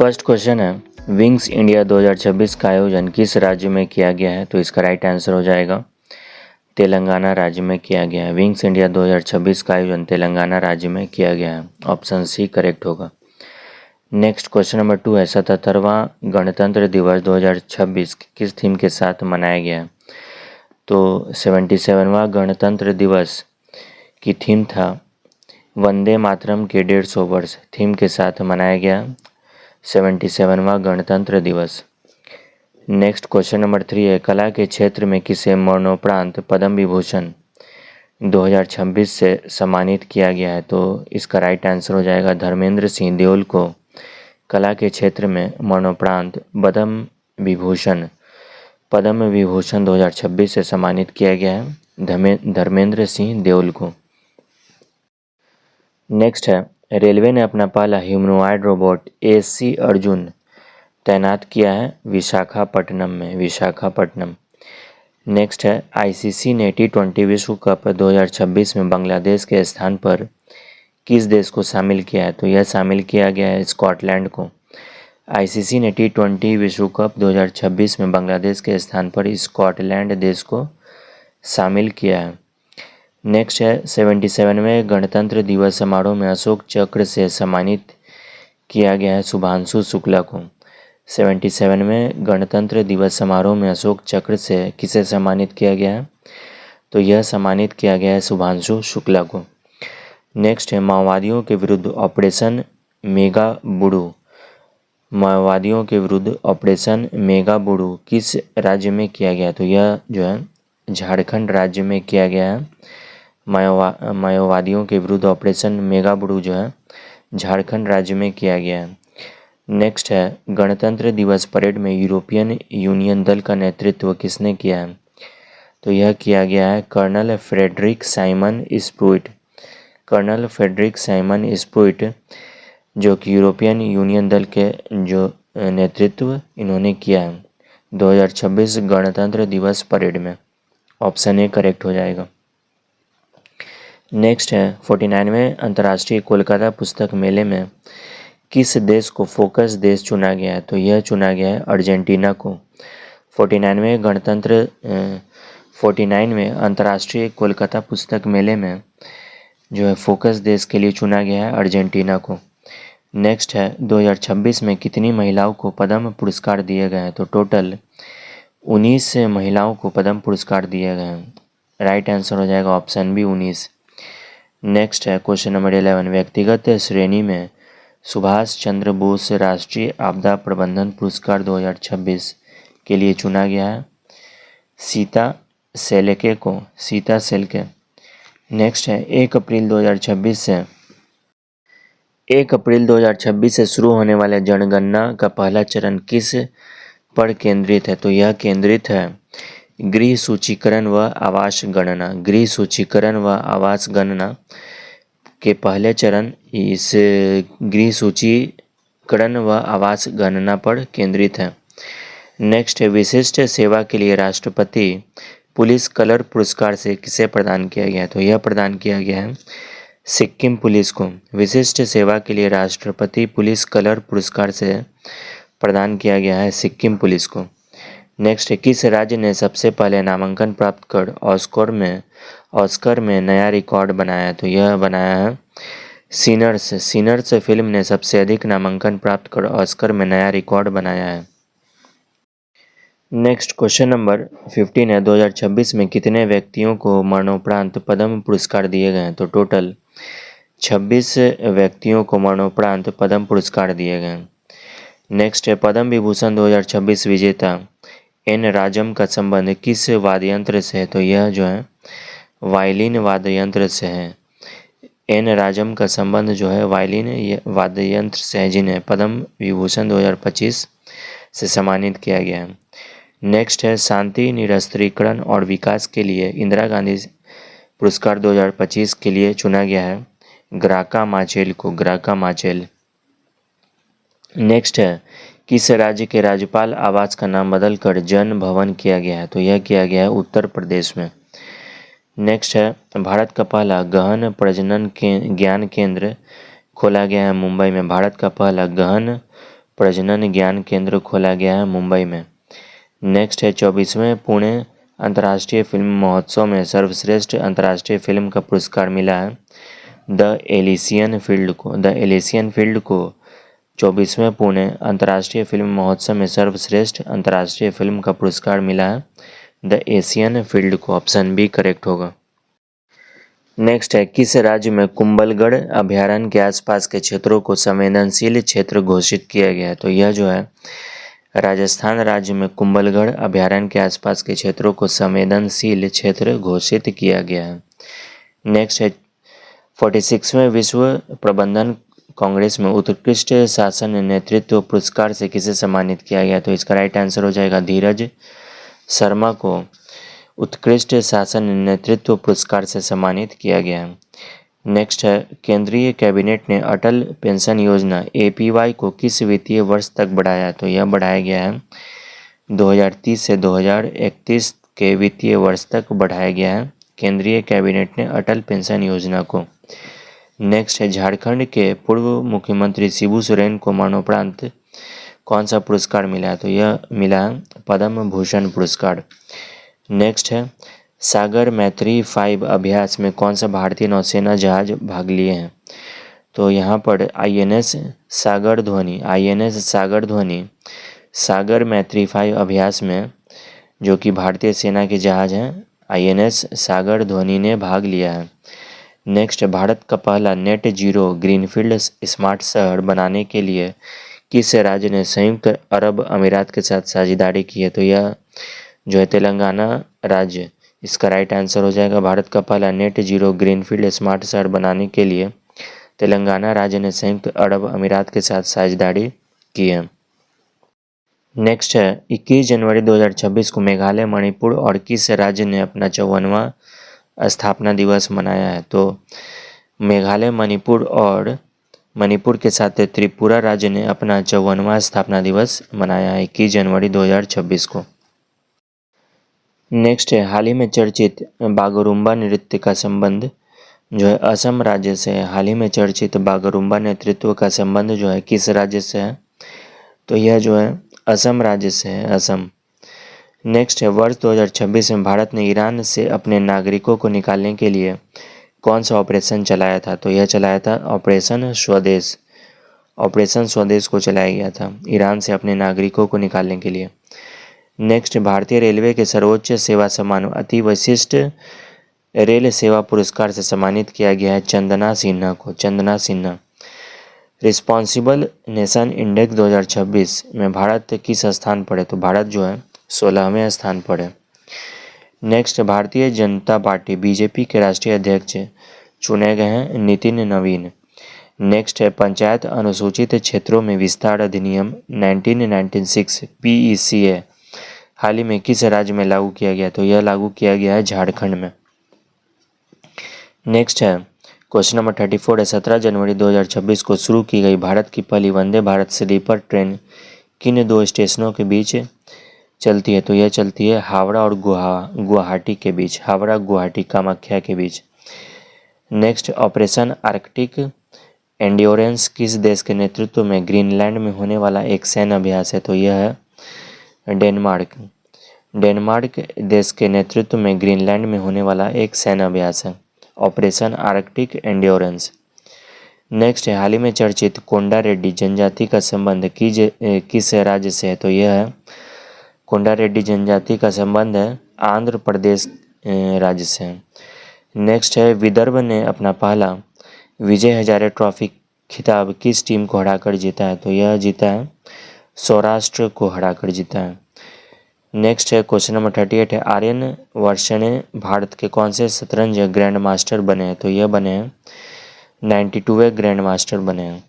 First question है wings India 2026 का आयोजन किस राज्य में किया गया है? तो इसका राइट आंसर हो जाएगा तेलंगाना राज्य में किया गया है। विंग्स इंडिया 2026 का आयोजन तेलंगाना राज्य में किया गया है। ऑप्शन सी करेक्ट होगा। नेक्स्ट क्वेश्चन नंबर 2 है 77वां गणतंत्र दिवस 2026 किस थीम के साथ मनाया गया है? तो 77वां गणतंत्र दिवस की थीम था वंदे मातरम के 150 वर्ष थीम के साथ मनाया गया 77वां गणतंत्र दिवस। नेक्स्ट क्वेश्चन नंबर 3 है कला के क्षेत्र में किसे मरणोपरांत पद्म विभूषण 2026 से सम्मानित किया गया है? तो इसका राइट आंसर हो जाएगा धर्मेंद्र सिंह देओल को कला के क्षेत्र में मरणोपरांत पद्म विभूषण 2026 से सम्मानित किया गया है धर्मेंद्र सिंह देओल को। नेक्स्ट है रेलवे ने अपना पहला ह्यूमनॉइड रोबोट AC अर्जुन तैनात किया है विशाखापट्टनम। नेक्स्ट है ICC ने T20 विश्व कप 2026 में बांग्लादेश के स्थान पर किस देश को शामिल किया है? तो यह शामिल किया गया है स्कॉटलैंड को। ICC ने T20 विश्व कप 2026 में बांग्लादेश के स्थान पर स्कॉटलैंड देश को शामिल किया है। नेक्स्ट है 77वें गणतंत्र दिवस समारोह में अशोक चक्र से सम्मानित किया गया है शुभांशु शुक्ला को। 77वें गणतंत्र दिवस समारोह में अशोक चक्र से किसे सम्मानित किया गया है? तो यह सम्मानित किया गया है शुभांशु शुक्ला को। नेक्स्ट है माओवादियों के विरुद्ध ऑपरेशन मेगा बुडू किस राज्य में किया गया? तो यह जो है झारखंड राज्य में किया गया है। माओवादियों के विरुद्ध ऑपरेशन मेगा बुडू जो है झारखंड राज्य में किया गया है। नेक्स्ट है गणतंत्र दिवस परेड में यूरोपियन यूनियन दल का नेतृत्व किसने किया है? तो यह किया गया है कर्नल फ्रेडरिक साइमन स्प्रुइट जो कि यूरोपियन यूनियन दल के जो नेतृत्व इन्होंने किया है 2026 गणतंत्र दिवस परेड में। ऑप्शन ए करेक्ट हो जाएगा। नेक्स्ट है 49वें अंतर्राष्ट्रीय कोलकाता पुस्तक मेले में किस देश को फोकस देश चुना गया है? तो यह चुना गया है अर्जेंटीना को। 49वें अंतर्राष्ट्रीय कोलकाता पुस्तक मेले में जो है फोकस देश के लिए चुना गया है अर्जेंटीना को। नेक्स्ट है 2026 में कितनी महिलाओं को पद्म पुरस्कार दिए गए हैं? तो टोटल 19 महिलाओं को पद्म पुरस्कार दिए गए हैं। राइट आंसर हो जाएगा ऑप्शन बी 19। नेक्स्ट है क्वेश्चन नंबर 11 व्यक्तिगत श्रेणी में सुभाष चंद्र बोस राष्ट्रीय आपदा प्रबंधन पुरस्कार 2026 के लिए चुना गया है सीता सेलके। नेक्स्ट है 1 अप्रैल 2026 से शुरू होने वाले जनगणना का पहला चरण किस पर केंद्रित है? तो यह केंद्रित है गृह सूचीकरण व आवास गणना के पहले चरण इस गृह सूचीकरण व आवास गणना पर केंद्रित है। नेक्स्ट है विशिष्ट सेवा के लिए राष्ट्रपति पुलिस कलर पुरस्कार से किसे प्रदान किया गया है? तो यह प्रदान किया गया है सिक्किम पुलिस को। विशिष्ट सेवा के लिए राष्ट्रपति पुलिस कलर पुरस्कार से प्रदान किया गया है सिक्किम पुलिस को। नेक्स्ट है किस राज्य ने सबसे पहले नामांकन प्राप्त कर ऑस्कर में नया रिकॉर्ड बनाया? तो यह बनाया है सीनर्स फिल्म ने सबसे अधिक नामांकन प्राप्त कर ऑस्कर में नया रिकॉर्ड बनाया है। नेक्स्ट क्वेश्चन नंबर 15 है 2026 में कितने व्यक्तियों को मरणोपरांत पद्म पुरस्कार दिए गए हैं? तो टोटल 26 व्यक्तियों को मरणोपरांत पद्म पुरस्कार दिए गए हैं। नेक्स्ट है पद्म विभूषण 2026 विजेता एन राजम का संबंध किस वाद्ययंत्र से है? तो यह जो है वायलिन वाद्ययंत्र से है। एन राजम का संबंध जो है वायलिन वाद्ययंत्र से है जिन्हें पद्म विभूषण 2025 से सम्मानित किया गया है। नेक्स्ट है शांति निरस्त्रीकरण और विकास के लिए इंदिरा गांधी पुरस्कार 2025 के लिए चुना गया है ग्राका माचेल। नेक्स्ट है किस राज्य के राज्यपाल आवास का नाम बदलकर जन भवन किया गया है? तो यह किया गया है उत्तर प्रदेश में। नेक्स्ट है भारत का पहला गहन प्रजनन ज्ञान केंद्र खोला गया है मुंबई में। भारत का पहला गहन प्रजनन ज्ञान केंद्र खोला गया है मुंबई में। नेक्स्ट है 24वें पुणे अंतर्राष्ट्रीय फिल्म महोत्सव में सर्वश्रेष्ठ अंतर्राष्ट्रीय फिल्म का पुरस्कार मिला है द एलिसियन फील्ड को 24वें पुणे अंतर्राष्ट्रीय फिल्म महोत्सव में सर्वश्रेष्ठ अंतर्राष्ट्रीय फिल्म का पुरस्कार मिला है द एशियन फील्ड को। ऑप्शन बी करेक्ट होगा। नेक्स्ट है किस राज्य में कुंभलगढ़ अभयारण्य के आसपास के क्षेत्रों को संवेदनशील क्षेत्र घोषित किया गया है? तो यह जो है राजस्थान राज्य में कुंभलगढ़ अभयारण्य के आसपास के क्षेत्रों को संवेदनशील क्षेत्र घोषित किया गया है। नेक्स्ट है 46वें विश्व प्रबंधन कांग्रेस में उत्कृष्ट शासन नेतृत्व पुरस्कार से किसे सम्मानित किया गया? तो इसका राइट आंसर हो जाएगा धीरज शर्मा को उत्कृष्ट शासन नेतृत्व पुरस्कार से सम्मानित किया गया है। नेक्स्ट है केंद्रीय कैबिनेट ने अटल पेंशन योजना APY को किस वित्तीय वर्ष तक बढ़ाया? तो यह बढ़ाया गया है 2030 से 2031 के वित्तीय वर्ष तक बढ़ाया गया है केंद्रीय कैबिनेट ने अटल पेंशन योजना को। नेक्स्ट है झारखंड के पूर्व मुख्यमंत्री शिबू सोरेन को मरणोपरांत कौन सा पुरस्कार मिला है? तो यह मिला है पद्म भूषण पुरस्कार। नेक्स्ट है सागर मैत्री 5 अभ्यास में कौन सा भारतीय नौसेना जहाज भाग लिए हैं? तो यहाँ पर INS सागर ध्वनि सागर मैत्री 5 अभ्यास में जो कि भारतीय सेना के जहाज हैं INS सागर ध्वनि ने भाग लिया है। नेक्स्ट भारत का पहला नेट जीरो ग्रीनफील्ड स्मार्ट शहर बनाने के लिए किस राज्य ने संयुक्त अरब अमीरात के साथ साझेदारी की है? तो यह जो है तेलंगाना राज्य, इसका राइट आंसर हो जाएगा। भारत का पहला नेट जीरो ग्रीनफील्ड स्मार्ट शहर बनाने के लिए तेलंगाना राज्य ने संयुक्त अरब अमीरात के साथ साझेदारी की है। नेक्स्ट है 21 जनवरी 2026 को मेघालय, मणिपुर और किस राज्य ने अपना 54वां स्थापना दिवस मनाया है? तो मेघालय, मणिपुर के साथ त्रिपुरा राज्य ने अपना 54वां स्थापना दिवस मनाया है 21 जनवरी 2026 को। नेक्स्ट है हाल ही में चर्चित बागरुम्बा नृत्य का संबंध जो है असम राज्य से है। हाल ही में चर्चित बागरुम्बा नृत्य का संबंध जो है किस राज्य से है? तो यह जो है असम राज्य से है, असम। नेक्स्ट है वर्ष 2026 में भारत ने ईरान से अपने नागरिकों को निकालने के लिए कौन सा ऑपरेशन चलाया था? तो यह चलाया था ऑपरेशन स्वदेश को चलाया गया था ईरान से अपने नागरिकों को निकालने के लिए। नेक्स्ट भारतीय रेलवे के सर्वोच्च सेवा सम्मान अति विशिष्ट रेल सेवा पुरस्कार से सम्मानित किया गया है Chandana Sinha. Responsible nation index 2026 में भारत किस स्थान पर है? तो भारत जो है 16वें स्थान पर है। Next Bharatiya Janata party BJP के राष्ट्रीय अध्यक्ष चुने गए हैं नितिन नवीन। नेक्स्ट है पंचायत अनुसूचित क्षेत्रों में विस्तार अधिनियम 1996 PECA हाल ही में किस राज्य में लागू किया गया? तो यह लागू किया गया है झारखंड में। नेक्स्ट है क्वेश्चन नंबर 34 है 17 जनवरी 2026 को शुरू की गई भारत की पहली वंदे भारत स्लीपर ट्रेन किन 2 स्टेशनों के बीच चलती है? तो यह चलती है हावड़ा और गुवाहाटी के बीच, हावड़ा गुवाहाटी कामाख्या के बीच। नेक्स्ट ऑपरेशन आर्कटिक एंड्योरेंस किस देश के नेतृत्व में ग्रीनलैंड में होने वाला एक सैन्य अभ्यास है? तो यह है डेनमार्क देश के नेतृत्व में ग्रीनलैंड में होने वाला एक सैन्य अभ्यास है ऑपरेशन आर्कटिक एंड्योरेंस। नेक्स्ट है हाल ही में चर्चित कोंडा रेड्डी जनजाति का संबंध किस राज्य से है? तो यह है कोंडा रेड्डी जनजाति का संबंध है आंध्र प्रदेश राज्य से है। नेक्स्ट है विदर्भ ने अपना पहला विजय हजारे ट्रॉफी खिताब किस टीम को हराकर जीता है? तो यह जीता है सौराष्ट्र को हराकर जीता है। नेक्स्ट है क्वेश्चन नंबर 38 है आर्यन वर्षणे भारत के कौन से शतरंज ग्रैंड मास्टर बने हैं? तो यह बने हैं 92वें ग्रैंड मास्टर बने हैं।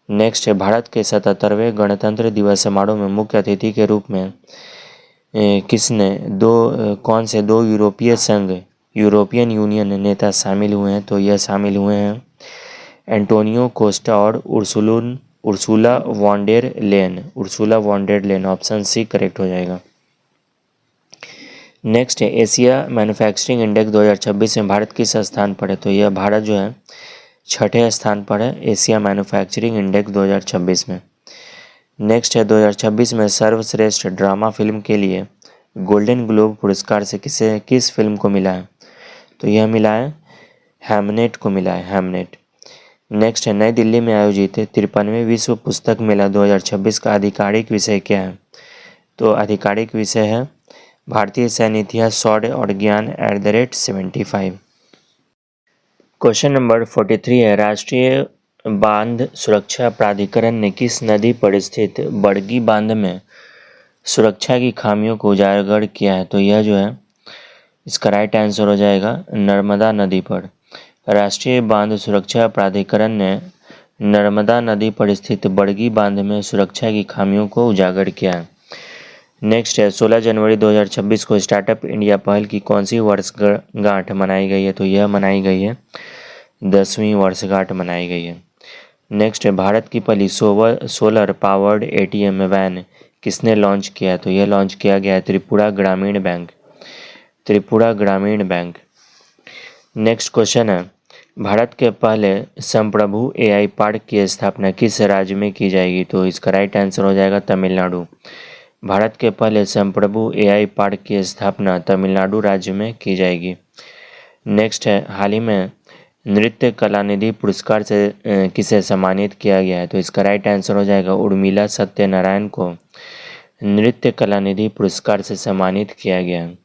नेक्स्ट है भारत के 77वें गणतंत्र दिवस समारोह में मुख्य अतिथि के रूप में कौन से 2 यूरोपीय संघ यूरोपियन यूनियन नेता शामिल हुए हैं? तो यह शामिल हुए हैं एंटोनियो कोस्टा और उर्सुला वॉन्डेर लेन। ऑप्शन सी करेक्ट हो जाएगा। नेक्स्ट है एशिया मैन्युफैक्चरिंग इंडेक्स 2026 में भारत किस स्थान पर है? तो यह भारत जो है 6ठे स्थान पर है एशिया मैन्युफैक्चरिंग इंडेक्स 2026 में। नेक्स्ट है 2026 में सर्वश्रेष्ठ ड्रामा फिल्म के लिए गोल्डन ग्लोब पुरस्कार से किस फिल्म को मिला है? तो यह मिला है हैमनेट को मिला है, हैमनेट। नेक्स्ट है नई दिल्ली में आयोजित 53वें विश्व पुस्तक मेला 2026 का आधिकारिक विषय क्या है? तो आधिकारिक विषय है भारतीय सैन्य इतिहास, शौर्य और ज्ञान @75। क्वेश्चन नंबर 43 है राष्ट्रीय बांध सुरक्षा प्राधिकरण ने किस नदी पर स्थित बड़गी बांध में सुरक्षा की खामियों को उजागर किया है? तो यह जो है इसका राइट आंसर हो जाएगा नर्मदा नदी पर। राष्ट्रीय बांध सुरक्षा प्राधिकरण ने नर्मदा नदी पर स्थित बड़गी बांध में सुरक्षा की खामियों को उजागर किया है। नेक्स्ट है 16 जनवरी 2026 को स्टार्टअप इंडिया पहल की कौन सी वर्षगांठ मनाई गई है? तो यह मनाई गई है 10वीं वर्षगांठ मनाई गई है। नेक्स्ट है भारत की पहली सोलर पावर्ड एटीएम वैन किसने लॉन्च किया है? तो यह लॉन्च किया गया है त्रिपुरा ग्रामीण बैंक, त्रिपुरा ग्रामीण बैंक। नेक्स्ट क्वेश्चन है भारत के पहले संप्रभु एआई पार्क की स्थापना किस राज्य में की जाएगी? तो इसका राइट आंसर हो जाएगा तमिलनाडु। भारत के पहले संप्रभु एआई पार्क की स्थापना तमिलनाडु राज्य में की जाएगी। नेक्स्ट है हाल ही में नृत्य कलानिधि पुरस्कार से किसे सम्मानित किया गया है? तो इसका राइट आंसर हो जाएगा उर्मिला सत्यनारायण को नृत्य कलानिधि पुरस्कार से सम्मानित किया गया है।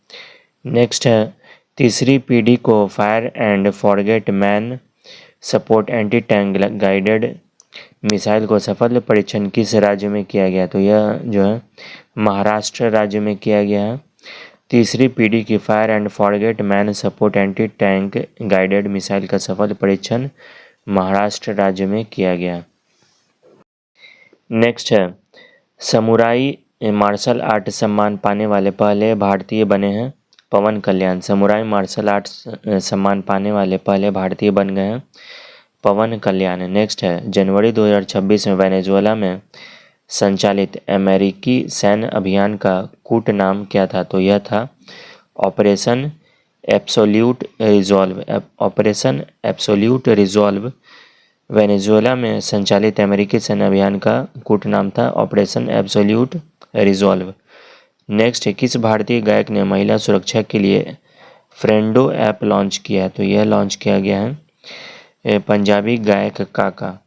नेक्स्ट है तीसरी पीढ़ी को fire and forget man support anti tank guided missile को सफल परीक्षण किस राज्य में किया गया? तो यह जो है महाराष्ट्र राज्य में किया गया है। तीसरी पीढ़ी की fire and forget man support anti tank guided missile का सफल परीक्षण महाराष्ट्र राज्य में किया गया। नेक्स्ट है समुराई मार्शल आर्ट सम्मान पाने वाले पहले भारतीय बने हैं पवन कल्याण। समुराई मार्शल आर्ट सम्मान पाने वाले पहले भारतीय बन गए हैं पवन कल्याण। नेक्स्ट है जनवरी 2026 में वेनेजुएला में संचालित अमेरिकी सैन्य अभियान का कूट नाम क्या था? तो यह था operation absolute resolve. Operation absolute resolve Venezuela में संचालित अमेरिकी सैन्य अभियान का कूट नाम था ऑपरेशन एब्सोल्यूट रिजॉल्व। नेक्स्ट है किस भारतीय गायक ने महिला सुरक्षा के लिए फ्रेंडो ऐप लॉन्च किया है? तो यह लॉन्च किया गया है पंजाबी गायक काका।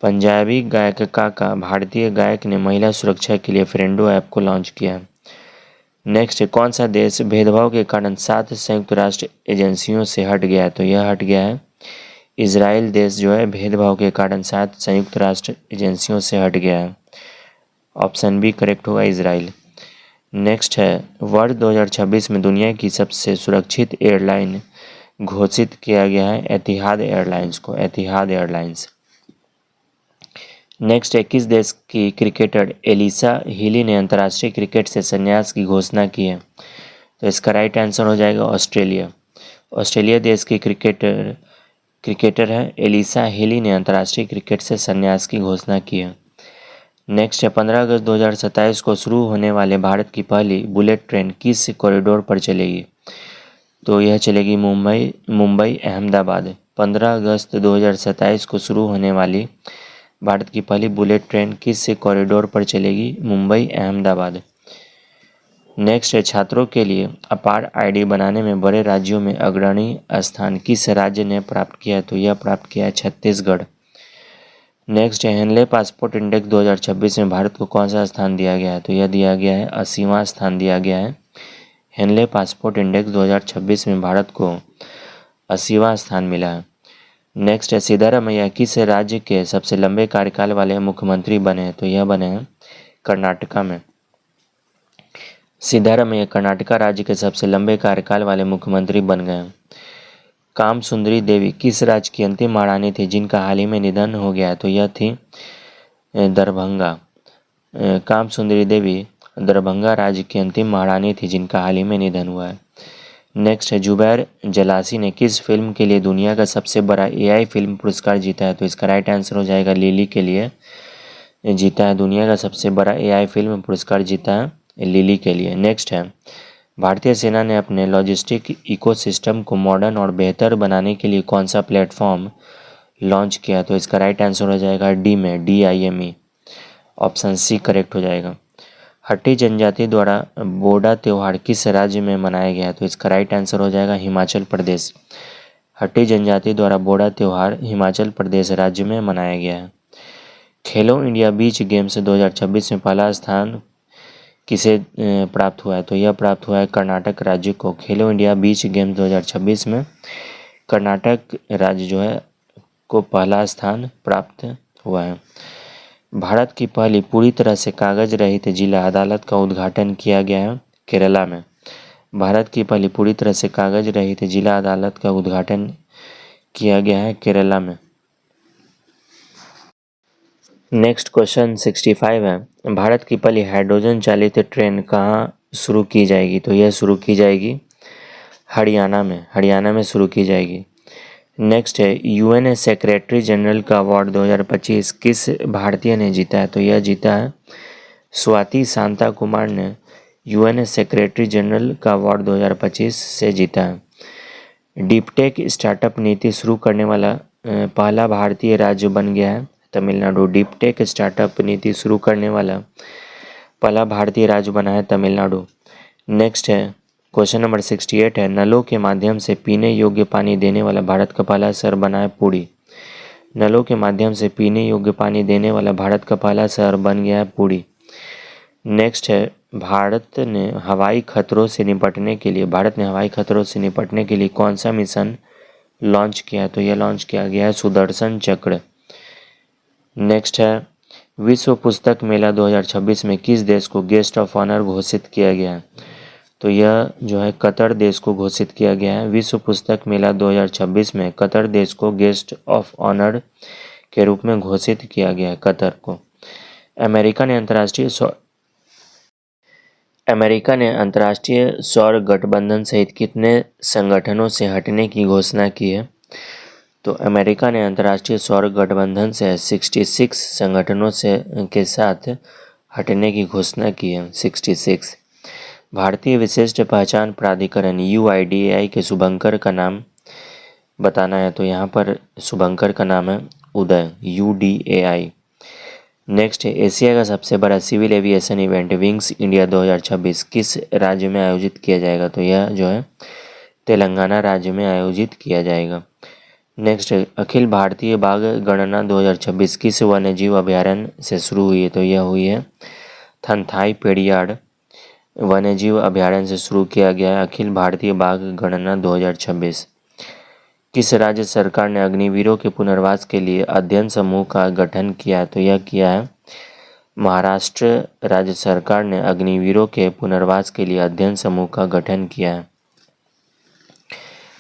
पंजाबी गायक काका भारतीय गायक ने महिला सुरक्षा के लिए फ्रेंडो ऐप को लॉन्च किया है। नेक्स्ट है कौन सा देश भेदभाव के कारण 7 संयुक्त राष्ट्र एजेंसियों से हट गया है? तो यह हट गया है इजराइल देश जो है भेदभाव के कारण 7 संयुक्त राष्ट्र एजेंसियों से हट गया है। ऑप्शन बी करेक्ट होगा इजराइल। नेक्स्ट है वर्ष 2026 में दुनिया की सबसे सुरक्षित एयरलाइन घोषित किया गया है एतिहाद एयरलाइंस को, एतिहाद एयरलाइंस। नेक्स्ट है किस देश की क्रिकेटर एलिसा हीली ने अंतर्राष्ट्रीय क्रिकेट से संन्यास की घोषणा की है? तो इसका राइट आंसर हो जाएगा ऑस्ट्रेलिया। ऑस्ट्रेलिया देश की क्रिकेटर है एलिसा हीली ने अंतर्राष्ट्रीय क्रिकेट से संन्यास की घोषणा की है। नेक्स्ट है 15 अगस्त 2027 को शुरू होने वाले भारत की पहली बुलेट ट्रेन किस कॉरिडोर पर चलेगी? तो यह चलेगी मुंबई अहमदाबाद। 15 अगस्त 2027 को शुरू होने वाली भारत की पहली बुलेट ट्रेन किस कॉरिडोर पर चलेगी? मुंबई अहमदाबाद। नेक्स्ट है छात्रों के लिए अपार आईडी बनाने में बड़े राज्यों में अग्रणी स्थान किस राज्य ने प्राप्त किया? तो यह प्राप्त किया है छत्तीसगढ़। नेक्स्ट है हेनले पासपोर्ट इंडेक्स 2026 में भारत को कौन सा स्थान दिया गया है? तो यह दिया गया है 80वां स्थान दिया गया है। हेनले पासपोर्ट इंडेक्स 2026 में भारत को 80वां स्थान मिला है। नेक्स्ट है सिद्धारमैया किस राज्य के सबसे लंबे कार्यकाल वाले मुख्यमंत्री बने हैं? तो यह बने हैं कर्नाटका में। सिद्धारमैया कर्नाटका राज्य के सबसे लंबे कार्यकाल वाले मुख्यमंत्री बन गए हैं। कामसुंदरी देवी किस राज्य की अंतिम महारानी थी जिनका हाल ही में निधन हो गया? तो यह थी दरभंगा। कामसुंदरी देवी दरभंगा राज्य की अंतिम महारानी थी जिनका हाल ही में निधन हुआ है। नेक्स्ट है जुबैर जलासी ने किस फिल्म के लिए दुनिया का सबसे बड़ा एआई फिल्म पुरस्कार जीता है? तो इसका राइट आंसर हो जाएगा लिली के लिए जीता है। दुनिया का सबसे बड़ा एआई फिल्म पुरस्कार जीता है लिली के लिए। नेक्स्ट है भारतीय सेना ने अपने लॉजिस्टिक इकोसिस्टम को मॉडर्न और बेहतर बनाने के लिए कौन सा प्लेटफॉर्म लॉन्च किया? तो इसका राइट आंसर हो जाएगा डी में DIME। ऑप्शन सी करेक्ट हो जाएगा। हट्टी जनजाति द्वारा बोडा त्यौहार किस राज्य में मनाया गया है? तो इसका राइट आंसर हो जाएगा हिमाचल प्रदेश। हट्टी जनजाति द्वारा बोडा त्यौहार हिमाचल प्रदेश राज्य में मनाया गया है। खेलो इंडिया बीच गेम्स 2026 में पहला स्थान किसे प्राप्त हुआ है? तो यह प्राप्त हुआ है कर्नाटक राज्य को। खेलो इंडिया बीच गेम्स 2026 में कर्नाटक राज्य जो है को पहला स्थान प्राप्त हुआ है। भारत की पहली पूरी तरह से कागज रहित जिला अदालत का उद्घाटन किया गया है केरला में। भारत की पहली पूरी तरह से कागज रहित जिला अदालत का उद्घाटन किया गया है केरला में। नेक्स्ट क्वेश्चन 65 है, भारत की पहली हाइड्रोजन चालित ट्रेन कहाँ शुरू की जाएगी? तो यह शुरू की जाएगी हरियाणा में शुरू की जाएगी। नेक्स्ट है, यूएन सेक्रेटरी जनरल का अवार्ड 2025 किस भारतीय ने जीता है? तो यह जीता है स्वाति शांता कुमार ने यूएन सेक्रेटरी जनरल का अवार्ड 2025 से जीता है। डीपटेक स्टार्टअप नीति शुरू करने वाला पहला भारतीय राज्य बन गया है तमिलनाडु। डीपटेक स्टार्टअप नीति शुरू करने वाला पहला भारतीय राज्य बना है तमिलनाडु। नेक्स्ट है क्वेश्चन नंबर 68 है, नलों के माध्यम से पीने योग्य पानी देने वाला भारत का पहला शहर बना है पुरी। नलों के माध्यम से पीने योग्य पानी देने वाला भारत का पहला शहर बन गया है पुरी। नेक्स्ट है, भारत ने हवाई खतरों से निपटने के लिए कौन सा मिशन लॉन्च किया है? तो यह लॉन्च किया गया है सुदर्शन चक्र। नेक्स्ट है, विश्व पुस्तक मेला 2026 में किस देश को गेस्ट ऑफ ऑनर घोषित किया गया है? तो यह जो है कतर देश को घोषित किया गया है। विश्व पुस्तक मेला 2026 में कतर देश को गेस्ट ऑफ ऑनर के रूप में घोषित किया गया है कतर को। अमेरिका ने अंतर्राष्ट्रीय सौर गठबंधन सहित कितने संगठनों से हटने की घोषणा की है? तो अमेरिका ने अंतर्राष्ट्रीय सौर गठबंधन से 66 संगठनों से के साथ हटने की घोषणा की है। 66। भारतीय विशिष्ट पहचान प्राधिकरण UIDAI के शुभंकर का नाम बताना है। तो यहाँ पर शुभंकर का नाम है उदय, UDAI। नेक्स्ट है, एशिया का सबसे बड़ा civil aviation event wings India 2026 किस राज्य में आयोजित किया जाएगा? तो यह जो है तेलंगाना राज्य में आयोजित किया जाएगा। नेक्स्ट है, अखिल भारतीय बाघ गणना 2026 किस वन्यजीव अभयारण्य से शुरू हुई है? तो यह हुई है थनथाई पेरियार वन्यजीव अभयारण्य से शुरू किया गया है अखिल भारतीय बाघ गणना 2026। किस राज्य सरकार ने अग्निवीरों के पुनर्वास के लिए अध्ययन समूह का गठन किया है? तो यह किया है महाराष्ट्र राज्य सरकार ने अग्निवीरों के पुनर्वास के लिए अध्ययन समूह का गठन किया है।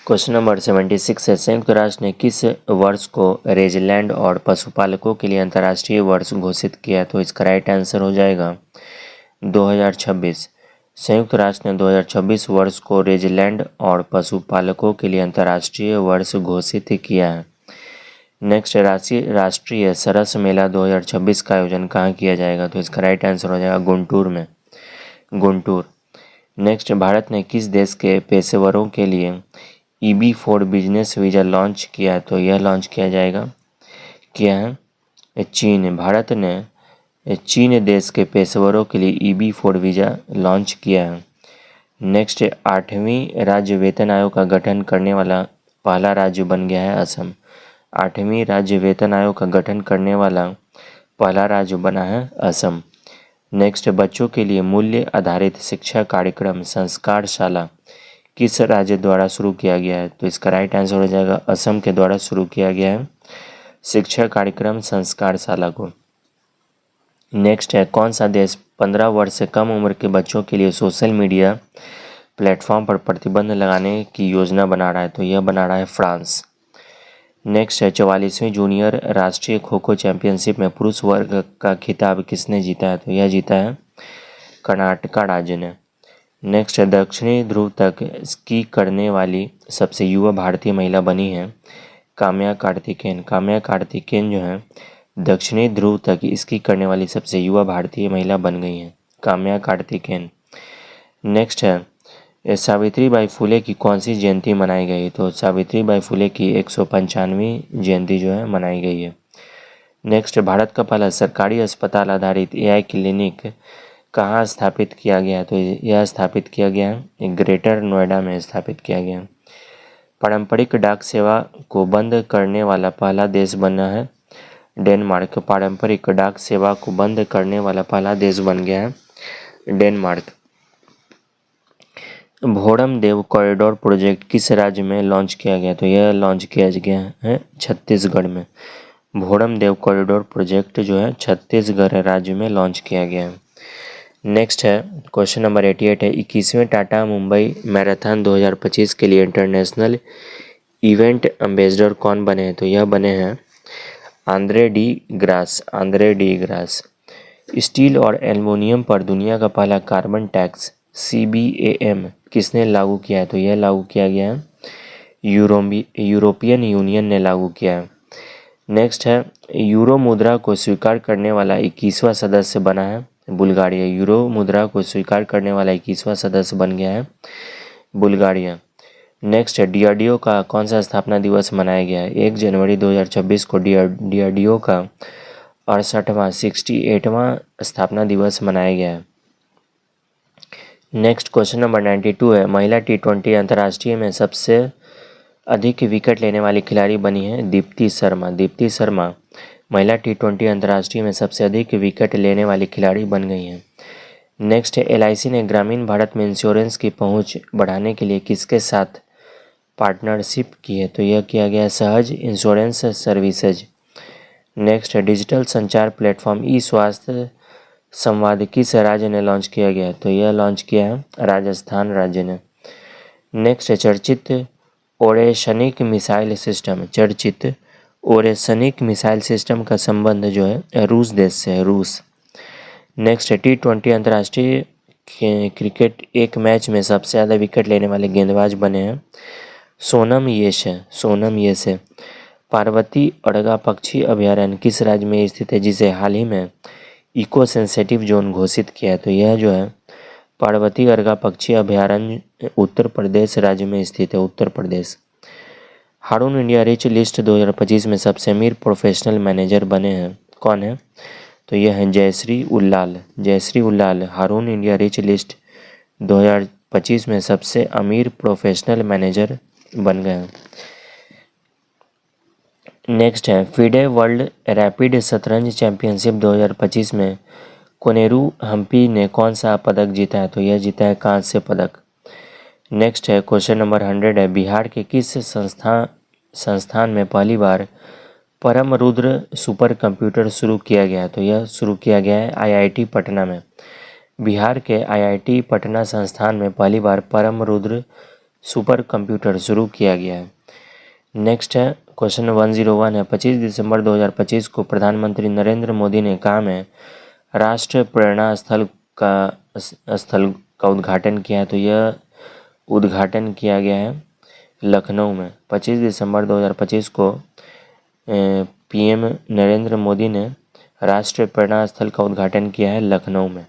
क्वेश्चन नंबर 76 है, संयुक्त राष्ट्र ने किस वर्ष को रेजलैंड और पशुपालकों के लिए अंतर्राष्ट्रीय वर्ष घोषित किया है? तो इसका राइट आंसर हो जाएगा 2026। संयुक्त राष्ट्र ने 2026 वर्ष को रेजलैंड और पशुपालकों के लिए अंतर्राष्ट्रीय वर्ष घोषित किया है। नेक्स्ट, राष्ट्रीय सरस मेला 2026 का आयोजन कहाँ किया जाएगा? तो इसका राइट आंसर हो जाएगा गुंटूर में, गुंटूर। नेक्स्ट, भारत ने किस देश के पेशेवरों के लिए EB4 बिजनेस वीज़ा लॉन्च किया है? तो यह लॉन्च किया है चीन। भारत ने चीन देश के पेशेवरों के लिए EB4 वीज़ा लॉन्च किया है। नेक्स्ट, 8वीं राज्य वेतन आयोग का गठन करने वाला पहला राज्य बन गया है असम। 8वीं राज्य वेतन आयोग का गठन करने वाला पहला राज्य बना है असम। नेक्स्ट, बच्चों के लिए मूल्य आधारित शिक्षा कार्यक्रम संस्कारशाला किस राज्य द्वारा शुरू किया गया है? तो इसका राइट आंसर हो जाएगा असम के द्वारा शुरू किया गया है शिक्षा कार्यक्रम संस्कारशाला को। नेक्स्ट है, कौन सा देश 15 वर्ष से कम उम्र के बच्चों के लिए सोशल मीडिया प्लेटफॉर्म पर प्रतिबंध लगाने की योजना बना रहा है? तो यह बना रहा है फ्रांस। नेक्स्ट है, 44वीं जूनियर राष्ट्रीय खो खो चैंपियनशिप में पुरुष वर्ग का खिताब किसने जीता है? तो यह जीता है कर्नाटका राज्य ने। नेक्स्ट है, दक्षिणी ध्रुव तक स्की करने वाली सबसे युवा भारतीय महिला बनी है काम्या कार्तिकेयन। काम्या कार्तिकेयन जो है दक्षिणी ध्रुव तक स्की करने वाली सबसे युवा भारतीय महिला बन गई हैं, काम्या कार्तिकेयन। नेक्स्ट है, सावित्रीबाई फुले की कौन सी जयंती मनाई गई? तो सावित्रीबाई फुले की 195वीं जयंती जो है मनाई गई है। नेक्स्ट, भारत का पहला सरकारी अस्पताल आधारित एआई क्लिनिक कहाँ स्थापित किया गया? तो यह स्थापित किया गया है ग्रेटर नोएडा में स्थापित किया गया। पारंपरिक डाक सेवा को बंद करने वाला पहला देश बना है डेनमार्क। पारंपरिक डाक सेवा को बंद करने वाला पहला देश बन गया है डेनमार्क। भोरम देव कॉरिडोर प्रोजेक्ट किस राज्य में लॉन्च किया गया? तो यह लॉन्च किया गया है छत्तीसगढ़ में। भोरम देव कॉरिडोर प्रोजेक्ट जो है छत्तीसगढ़ राज्य में लॉन्च किया गया है। नेक्स्ट है क्वेश्चन नंबर 88 है 21वें टाटा मुंबई मैराथन 2025 के लिए इंटरनेशनल इवेंट एम्बेसडर कौन बने हैं? तो यह बने हैं आंद्रे डी ग्रास। स्टील और एल्युमिनियम पर दुनिया का पहला कार्बन टैक्स CBAM किसने लागू किया है? तो यह लागू किया गया है यूरोपियन यूनियन ने लागू किया है। नेक्स्ट है यूरो मुद्रा को स्वीकार करने वाला 21वां सदस्य बना है बुल्गारिया। यूरो मुद्रा को स्वीकार करने वाला 21वां सदस्य बन गया है बुल्गारिया। नेक्स्ट है DRDO का कौन सा स्थापना दिवस मनाया गया है? 1 जनवरी 2026 को DRDO का 68वां स्थापना दिवस मनाया गया है। नेक्स्ट क्वेश्चन नंबर 92 है महिला T20 अंतर्राष्ट्रीय में सबसे अधिक विकेट लेने वाली खिलाड़ी बनी है दीप्ति शर्मा महिला T20 अंतर्राष्ट्रीय में सबसे अधिक विकेट लेने वाली खिलाड़ी बन गई हैं। नेक्स्ट है LIC ने ग्रामीण भारत में इंश्योरेंस की पहुंच बढ़ाने के लिए किसके साथ पार्टनरशिप की है? तो यह किया गया सहज इंश्योरेंस सर्विसेज। नेक्स्ट है डिजिटल संचार प्लेटफॉर्म स्वास्थ्य संवाद किस राज्य ने लॉन्च किया गया? तो यह लॉन्च किया है राजस्थान राज्य ने। नेक्स्ट है चर्चित ओरेशनिक मिसाइल सिस्टम का संबंध जो है रूस देश से है रूस। नेक्स्ट है T20 अंतर्राष्ट्रीय क्रिकेट एक मैच में सबसे ज़्यादा विकेट लेने वाले गेंदबाज बने हैं सोनम येसे। पार्वती अड़गा पक्षी अभयारण्य किस राज्य में स्थित है जिसे हाल ही में इको सेंसिटिव जोन घोषित किया है? तो यह जो है पार्वती अड़गा पक्षी अभयारण्य उत्तर प्रदेश राज्य में स्थित है उत्तर प्रदेश। हारून इंडिया रिच लिस्ट 2025 में सबसे अमीर प्रोफेशनल मैनेजर बने हैं कौन है? तो यह है जयश्री उल्लाल हारून इंडिया रिच लिस्ट 2025 में सबसे अमीर प्रोफेशनल मैनेजर बन गए हैं। नेक्स्ट है FIDE वर्ल्ड रैपिड शतरंज चैंपियनशिप 2025 में कोनेरू हम्पी ने कौन सा पदक जीता है? तो यह जीता है कांस्य पदक। नेक्स्ट है क्वेश्चन नंबर 100 है बिहार के किस संस्थान में पहली बार परम रुद्र सुपर कंप्यूटर शुरू किया गया है? तो यह शुरू किया गया है IIT पटना में। बिहार के IIT पटना संस्थान में पहली बार परम रुद्र सुपर कंप्यूटर शुरू किया गया है। नेक्स्ट है क्वेश्चन 101 है 25 दिसंबर 2025 को प्रधानमंत्री नरेंद्र मोदी ने कहा में राष्ट्रीय प्रेरणा स्थल का उद्घाटन किया है? तो यह उद्घाटन किया गया है लखनऊ में। 25 दिसंबर 2025 को PM नरेंद्र मोदी ने राष्ट्रीय प्रेरणा स्थल का उद्घाटन किया है लखनऊ में।